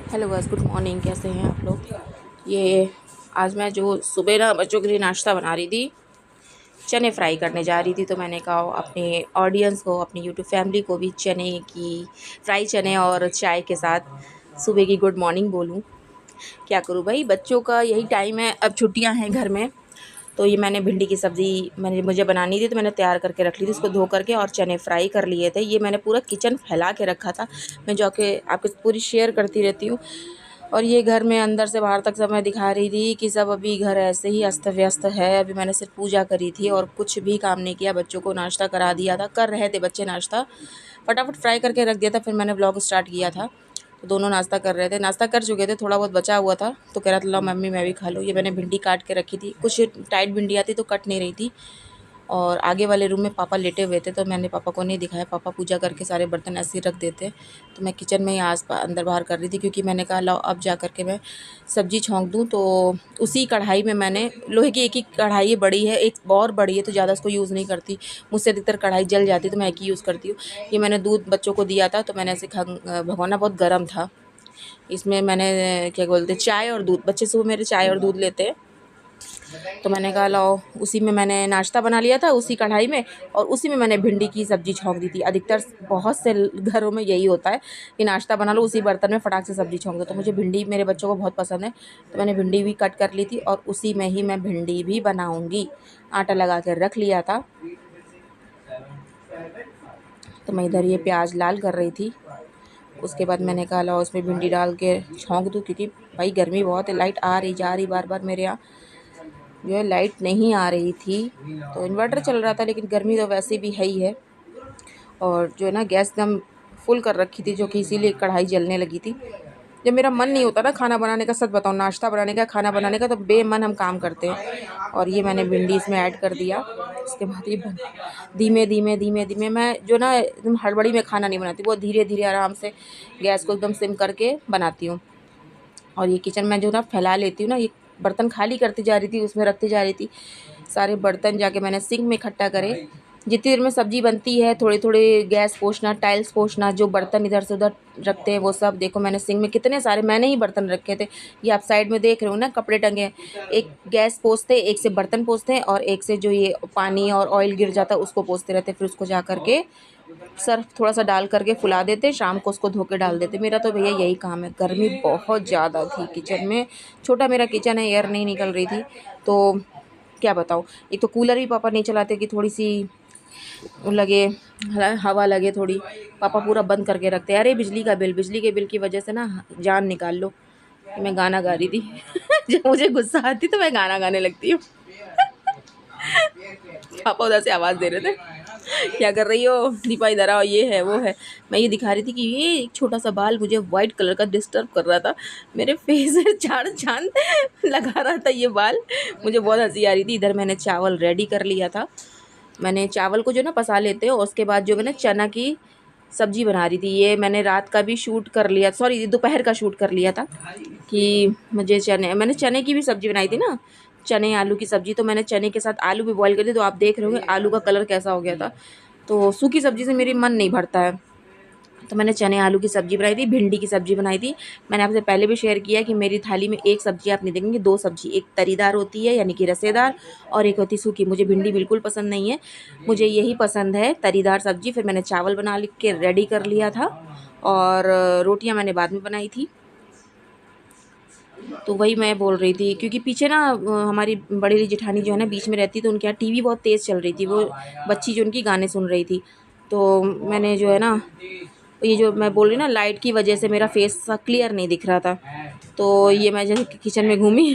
Hello guys, good morning. कैसे हैं आप लोग? ये आज मैं जो सुबह ना बच्चों के लिए नाश्ता बना रही थी, चने फ्राई करने जा रही थी। तो मैंने कहा अपने ऑडियंस को, अपनी यूट्यूब फैमिली को भी चने की फ्राई चने और चाय के साथ सुबह की गुड मॉर्निंग बोलूं। क्या करूं भाई, बच्चों का यही टाइम है। अब छुट्टियां हैं घर में, तो ये मैंने भिंडी की सब्ज़ी मुझे बनानी थी, तो मैंने तैयार करके रख ली थी। इसको धो करके और चने फ्राई कर लिए थे। ये मैंने पूरा किचन फैला के रखा था। मैं जो कि आपको पूरी शेयर करती रहती हूँ। और ये घर में अंदर से बाहर तक सब मैं दिखा रही थी कि सब अभी घर ऐसे ही अस्त व्यस्त है। अभी मैंने सिर्फ पूजा करी थी और कुछ भी काम नहीं किया। बच्चों को नाश्ता करा दिया था, कर रहे थे बच्चे नाश्ता, फटाफट फ्राई करके रख दिया था। फिर मैंने ब्लॉग स्टार्ट किया था, तो दोनों नाश्ता कर रहे थे, नाश्ता कर चुके थे, थोड़ा बहुत बचा हुआ था। तो कह रहा था लो मम्मी मैं भी खा लूँ। ये मैंने भिंडी काट के रखी थी, कुछ टाइट भिंडी आती तो कट नहीं रही थी। और आगे वाले रूम में पापा लेटे हुए थे, तो मैंने पापा को नहीं दिखाया। पापा पूजा करके सारे बर्तन ऐसे ही रख देते। तो मैं किचन में ही अंदर बाहर कर रही थी, क्योंकि मैंने कहा लो अब जा कर के मैं सब्ज़ी छौंक दूँ। तो उसी कढ़ाई में मैंने, लोहे की एक ही कढ़ाई बड़ी है, एक और बड़ी है, तो ज़्यादा उसको यूज़ नहीं करती। मुझसे अधिकतर कढ़ाई जल जाती, तो मैं एक ही यूज़ करती हूँ। ये मैंने दूध बच्चों को दिया था, तो मैंने ऐसे भगोना बहुत गर्म था, इसमें मैंने क्या बोलते चाय और दूध, बच्चे सुबह मेरे चाय और दूध लेते हैं। तो मैंने कहा लाओ, उसी में मैंने नाश्ता बना लिया था, उसी कढ़ाई में, और उसी में मैंने भिंडी की सब्ज़ी छौंक दी थी। अधिकतर बहुत से घरों में यही होता है कि नाश्ता बना लो, उसी बर्तन में फटाक से सब्ज़ी छौंक दो। तो मुझे भिंडी मेरे बच्चों को बहुत पसंद है, तो मैंने भिंडी भी कट कर ली थी और उसी में ही मैं भिंडी भी बनाऊँगी। आटा लगा कर रख लिया था। तो मैं इधर ये प्याज लाल कर रही थी। उसके बाद मैंने कहा लाओ उसमें भिंडी डाल के छौंक दूँ, क्योंकि भाई गर्मी बहुत है। लाइट आ रही जा रही बार बार, मेरे यहाँ जो है लाइट नहीं आ रही थी। तो इन्वर्टर चल रहा था, लेकिन गर्मी तो वैसे भी है ही है। और जो है ना गैस एकदम फुल कर रखी थी, जो कि इसीलिए कढ़ाई जलने लगी थी। जब मेरा मन नहीं होता ना खाना बनाने का, सच बताऊँ, नाश्ता बनाने का, खाना बनाने का, तो बेमन हम काम करते हैं। और ये मैंने भिंडी इसमें ऐड कर दिया। उसके बाद ये धीमे धीमे धीमे धीमे, मैं जो ना एकदम हड़बड़ी में खाना नहीं बनाती, बहुत धीरे धीरे आराम से गैस को एकदम सिम करके बनाती हूँ। और ये किचन में जो ना फैला लेती हूँ ना, ये बर्तन खाली करती जा रही थी, उसमें रखती जा रही थी। सारे बर्तन जाके मैंने सिंक में इकट्ठा करे। जितनी देर में सब्ज़ी बनती है, थोड़ी थोड़ी गैस पोंछना, टाइल्स पोंछना, जो बर्तन इधर से उधर रखते हैं वो सब। देखो मैंने सिंक में कितने सारे मैंने ही बर्तन रखे थे। ये आप साइड में देख रहे हो ना, कपड़े टंगे हैं। एक गैस पोंछते, एक से बर्तन पोंछते हैं, और एक से जो ये पानी और ऑयल गिर जाता है उसको पोंछते रहते। फिर उसको जा कर के सर्फ थोड़ा सा डाल करके फुला देते, शाम को उसको धो के डाल देते। मेरा तो भैया यही काम है। गर्मी बहुत ज़्यादा थी किचन में, छोटा मेरा किचन है, एयर नहीं निकल रही थी। तो क्या बताऊँ, एक तो कूलर भी पापा नहीं चलाते कि थोड़ी सी लगे, हवा लगे थोड़ी। पापा पूरा बंद करके रखते हैं। अरे बिजली के बिल की वजह से ना जान निकाल लो। कि मैं गाना गा रही थी जब मुझे गुस्सा आती तो मैं गाना गाने लगती हूँ। पापा उधर से आवाज़ दे रहे थे, क्या कर रही हो दीपा, इधर आओ, ये है वो है। मैं ये दिखा रही थी कि ये एक छोटा सा बाल मुझे वाइट कलर का डिस्टर्ब कर रहा था, मेरे फेस में चार चांद लगा रहा था ये बाल। मुझे बहुत हंसी आ रही थी। इधर मैंने चावल रेडी कर लिया था। मैंने चावल को जो ना पसा लेते हो, उसके बाद जो मैंने चना की सब्ज़ी बना रही थी। ये मैंने रात का भी शूट कर लिया, सॉरी दोपहर का शूट कर लिया था कि मुझे मैंने चने की भी सब्ज़ी बनाई थी ना, चने आलू की सब्ज़ी। तो मैंने चने के साथ आलू भी बॉईल कर दिए, तो आप देख रहे होंगे आलू का कलर कैसा हो गया था। तो सूखी सब्ज़ी से मेरी मन नहीं भरता है, तो मैंने चने आलू की सब्ज़ी बनाई थी, भिंडी की सब्ज़ी बनाई थी। मैंने आपसे पहले भी शेयर किया कि मेरी थाली में एक सब्ज़ी आप नहीं देखेंगे, दो सब्ज़ी, एक तरीदार होती है यानी कि रसेदार, और एक होती सूखी। मुझे भिंडी बिल्कुल पसंद नहीं है, मुझे यही पसंद है तरीदार सब्ज़ी। फिर मैंने चावल बना के रेडी कर लिया था, और रोटियाँ मैंने बाद में बनाई थी। तो वही मैं बोल रही थी, क्योंकि पीछे ना हमारी बड़ी जेठानी जो है ना बीच में रहती, तो उनके यहाँ टीवी बहुत तेज़ चल रही थी, वो बच्ची जो उनकी गाने सुन रही थी। तो मैंने जो है ना, ये जो मैं बोल रही ना, लाइट की वजह से मेरा फेस क्लियर नहीं दिख रहा था। तो ये मैं जैसे किचन में घूमी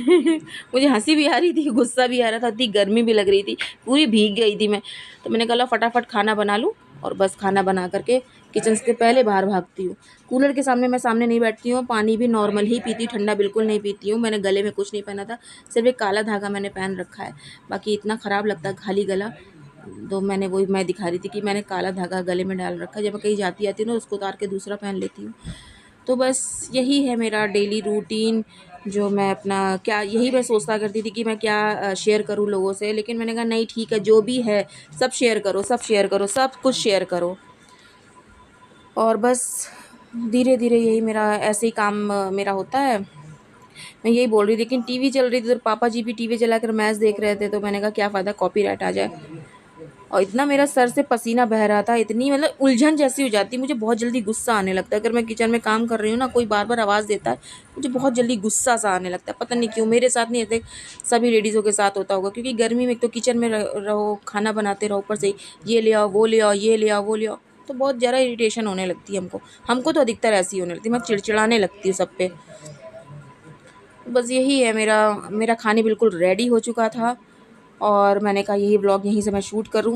मुझे हंसी भी आ रही थी, गुस्सा भी आ रहा था, इतनी गर्मी भी लग रही थी, पूरी भीग गई थी मैं। तो मैंने कहा फटाफट खाना बना लूँ, और बस खाना बना करके किचन से पहले बाहर भागती हूँ। कूलर के सामने मैं सामने नहीं बैठती हूँ, पानी भी नॉर्मल ही पीती हूँ, ठंडा बिल्कुल नहीं पीती हूँ। मैंने गले में कुछ नहीं पहना था, सिर्फ एक काला धागा मैंने पहन रखा है, बाकी इतना ख़राब लगता है खाली गला। तो मैंने वही मैं दिखा रही थी कि मैंने काला धागा गले में डाल रखा है, जब मैं कहीं जाती आती हूँ ना उसको उतार के दूसरा पहन लेती हूँ। तो बस यही है मेरा डेली रूटीन, जो मैं अपना क्या, यही मैं सोचता करती थी कि मैं क्या शेयर करूँ लोगों से, लेकिन मैंने कहा नहीं ठीक है, जो भी है सब शेयर करो, सब शेयर करो, सब कुछ शेयर करो। और बस धीरे धीरे यही मेरा ऐसे ही काम मेरा होता है। मैं यही बोल रही थी, लेकिन टीवी चल रही थी तो पापा जी भी टीवी चलाकर मैच देख रहे थे, तो मैंने कहा क्या फ़ायदा कॉपीराइट आ जाए। और इतना मेरा सर से पसीना बह रहा था, इतनी मतलब उलझन जैसी हो जाती है, मुझे बहुत जल्दी गुस्सा आने लगता है। अगर मैं किचन में काम कर रही हूँ ना, कोई बार बार आवाज़ देता है, मुझे बहुत जल्दी गुस्सा सा आने लगता है। पता नहीं क्यों, मेरे साथ नहीं ऐसे, सभी लेडीज़ों के साथ होता होगा, क्योंकि गर्मी में एक तो किचन में रहो, खाना बनाते रहो, ऊपर से ये ले आओ वो ले आओ ये ले आओ वो ले आओ, तो बहुत ज़्यादा इरिटेशन होने लगती है हमको। हमको तो अधिकतर ऐसी होने लगती है, मैं चिड़चिड़ाने लगती हूँ सब पे। बस यही है, मेरा मेरा खाने बिल्कुल रेडी हो चुका था और मैंने कहा यही व्लॉग यहीं से मैं शूट करूं।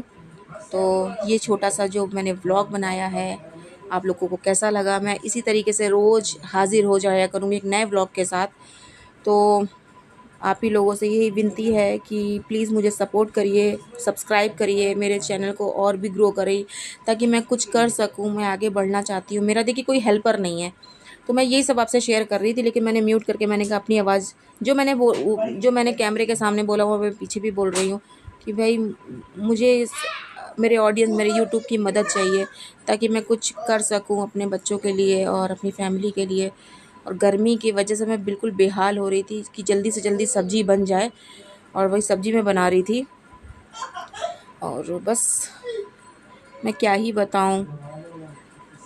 तो ये छोटा सा जो मैंने व्लॉग बनाया है, आप लोगों को कैसा लगा? मैं इसी तरीके से रोज़ हाज़िर हो जाया करूँगी एक नए व्लॉग के साथ। तो आप ही लोगों से यही विनती है कि प्लीज़ मुझे सपोर्ट करिए, सब्सक्राइब करिए, मेरे चैनल को और भी ग्रो करें, ताकि मैं कुछ कर सकूं। मैं आगे बढ़ना चाहती हूँ। मेरा देखिए कोई हेल्पर नहीं है, तो मैं यही सब आपसे शेयर कर रही थी, लेकिन मैंने म्यूट करके मैंने कहा अपनी आवाज़ जो मैंने कैमरे के सामने बोला वो मैं पीछे भी बोल रही हूँ कि भाई मुझे मेरे ऑडियंस, मेरे यूट्यूब की मदद चाहिए, ताकि मैं कुछ कर सकूं अपने बच्चों के लिए और अपनी फैमिली के लिए। और गर्मी की वजह से मैं बिल्कुल बेहाल हो रही थी कि जल्दी से जल्दी सब्ज़ी बन जाए, और वही सब्ज़ी मैं बना रही थी। और बस मैं क्या ही बताऊं।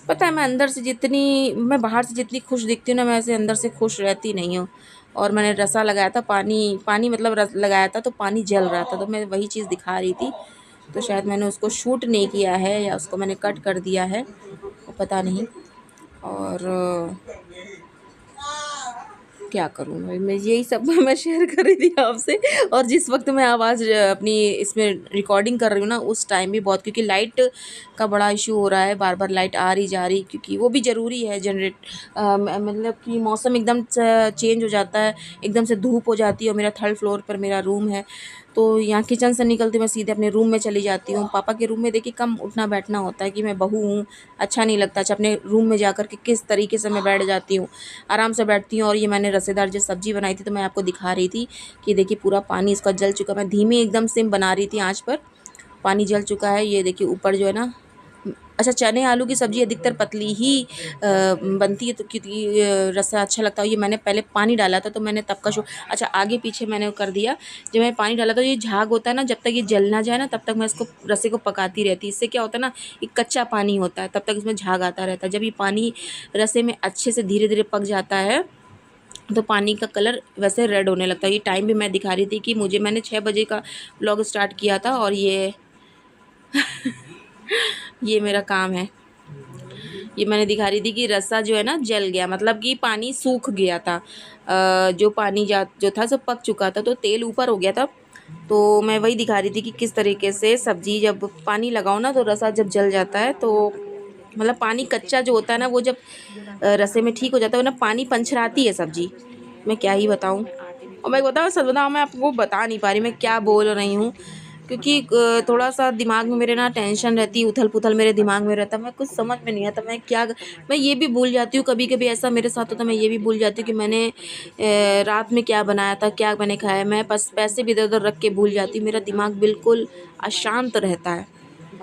पता है, मैं बाहर से जितनी खुश दिखती हूँ ना, मैं ऐसे अंदर से खुश रहती नहीं हूँ। और मैंने रसा लगाया था, पानी पानी मतलब रस लगाया था, तो पानी जल रहा था, तो मैं वही चीज़ दिखा रही थी। तो शायद मैंने उसको शूट नहीं किया है या उसको मैंने कट कर दिया है, वो पता नहीं। और क्या करूँ भाई, मैं यही सब मैं शेयर कर रही थी आपसे। और जिस वक्त मैं आवाज़ अपनी इसमें रिकॉर्डिंग कर रही हूँ ना, उस टाइम भी बहुत, क्योंकि लाइट का बड़ा इशू हो रहा है, बार बार लाइट आ रही जा रही, क्योंकि वो भी ज़रूरी है जनरेट, मतलब कि मौसम एकदम चेंज हो जाता है, एकदम से धूप हो जाती है। और मेरा थर्ड फ्लोर पर मेरा रूम है, तो यहाँ किचन से निकलती मैं सीधे अपने रूम में चली जाती हूँ। पापा के रूम में देखिए कम उठना बैठना होता है, कि मैं बहू हूँ, अच्छा नहीं लगता। अच्छा, अपने रूम में जाकर के किस तरीके से मैं बैठ जाती हूँ, आराम से बैठती हूँ। और ये मैंने रसेदार जो सब्ज़ी बनाई थी, तो मैं आपको दिखा रही थी कि देखिए पूरा पानी इसका जल चुका। मैं धीमी एकदम सिम बना रही थी आँच पर, पानी जल चुका है। ये देखिए ऊपर जो है ना, अच्छा, चने आलू की सब्ज़ी अधिकतर पतली ही बनती है, तो क्योंकि रसा अच्छा लगता है। ये मैंने पहले पानी डाला था, तो मैंने तब का शो, अच्छा आगे पीछे मैंने कर दिया। जब मैं पानी डाला था, ये झाग होता है ना, जब तक ये जल ना जाए ना, तब तक मैं इसको रसे को पकाती रहती। इससे क्या होता है ना, एक कच्चा पानी होता है, तब तक इसमें झाग आता रहता है। जब ये पानी रसे में अच्छे से धीरे धीरे पक जाता है, तो पानी का कलर वैसे रेड होने लगता है। ये टाइम भी मैं दिखा रही थी कि मैंने 6 बजे का व्लॉग स्टार्ट किया था, और ये मेरा काम है। ये मैंने दिखा रही थी कि रसा जो है ना जल गया, मतलब कि पानी सूख गया था। जो पानी जो था सब पक चुका था, तो तेल ऊपर हो गया था। तो मैं वही दिखा रही थी कि किस तरीके से सब्ज़ी जब पानी लगाओ ना, तो रसा जब जल जाता है, तो मतलब पानी कच्चा जो होता है ना, वो जब रसे में ठीक हो जाता है, वो ना पानी पंछराती है सब्ज़ी। मैं क्या ही बताऊँ। और मैं बताऊँ, सच बताऊँ, मैं आपको बता नहीं पा रही मैं क्या बोल रही हूँ, क्योंकि थोड़ा सा दिमाग में मेरे ना टेंशन रहती है, उथल पुथल मेरे दिमाग में रहता है। मैं कुछ समझ में नहीं आता मैं ये भी भूल जाती हूँ, कभी कभी ऐसा मेरे साथ होता है। मैं ये भी भूल जाती हूँ कि मैंने रात में क्या बनाया था, क्या मैंने खाया। मैं बस पैसे भी इधर उधर रख के भूल जाती हूँ। मेरा दिमाग बिल्कुल अशांत रहता है।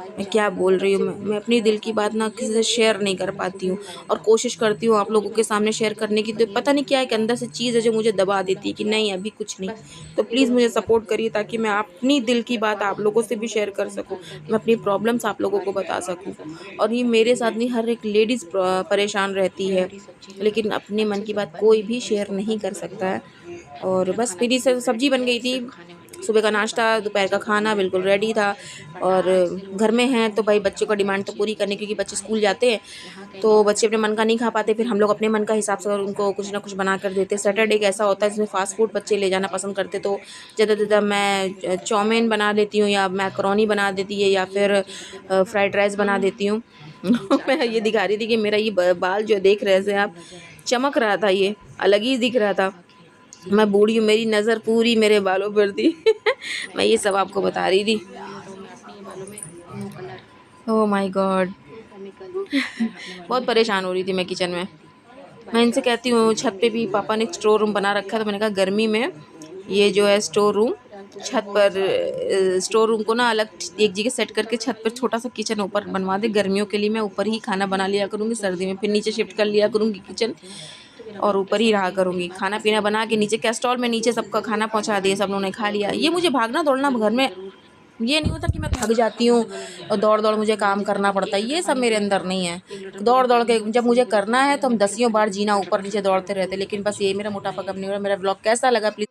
मैं क्या बोल रही हूँ, मैं अपनी दिल की बात ना किसी से शेयर नहीं कर पाती हूँ, और कोशिश करती हूँ आप लोगों के सामने शेयर करने की, तो पता नहीं क्या एक अंदर से चीज़ है जो मुझे दबा देती है कि नहीं अभी कुछ नहीं। तो प्लीज़ मुझे सपोर्ट करिए, ताकि मैं अपनी दिल की बात आप लोगों से भी शेयर कर सकूँ, मैं अपनी प्रॉब्लम्स आप लोगों को बता सकूँ। और ये मेरे साथ नहीं, हर एक लेडीज़ परेशान रहती है, लेकिन अपने मन की बात कोई भी शेयर नहीं कर सकता है। और बस मेरी सब्ज़ी बन गई थी, सुबह का नाश्ता, दोपहर का खाना बिल्कुल रेडी था। और घर में हैं तो भाई बच्चों का डिमांड तो पूरी करनी, क्योंकि बच्चे स्कूल जाते हैं, तो बच्चे अपने मन का नहीं खा पाते, फिर हम लोग अपने मन का हिसाब से उनको कुछ ना कुछ बना कर देते। सैटरडे एक ऐसा होता है जिसमें फ़ास्ट फूड बच्चे ले जाना पसंद करते, तो ज़्यादा से ज़्यादा मैं चाउमीन बना देती हूँ, या मैकरोनी बना देती है, या फिर फ्राइड राइस बना देती हूँ। मैं ये दिखा रही थी कि मेरा ये बाल जो देख रहे थे आप, चमक रहा था, ये अलग ही दिख रहा था। मैं बूढ़ी हूँ, मेरी नज़र पूरी मेरे बालों पर थी। मैं ये सब आपको बता रही थी। Oh my God. बहुत परेशान हो रही थी मैं किचन में। मैं इनसे कहती हूँ, छत पे भी पापा ने एक स्टोर रूम बना रखा है, तो मैंने कहा गर्मी में ये जो है स्टोर रूम छत पर स्टोर रूम को ना अलग एक जगह सेट करके छत पर छोटा सा किचन ऊपर बनवा दे। गर्मियों के लिए मैं ऊपर ही खाना बना लिया करूँगी, सर्दी में फिर नीचे शिफ्ट कर लिया करूँगी किचन, और ऊपर ही रहा करूँगी। खाना पीना बना के नीचे कैस्ट्रॉल में नीचे सबका खाना पहुँचा दिए, सब लोगों ने खा लिया। ये मुझे भागना दौड़ना घर में ये नहीं होता कि मैं थक जाती हूँ और दौड़ दौड़ मुझे काम करना पड़ता है, ये सब मेरे अंदर नहीं है। दौड़ दौड़ के जब मुझे करना है तो हम 10 बार जीना ऊपर नीचे दौड़ते रहते। लेकिन बस ये मेरा मोटापा कम नहीं हो रहा। मेरा ब्लॉग कैसा लगा प्लीज़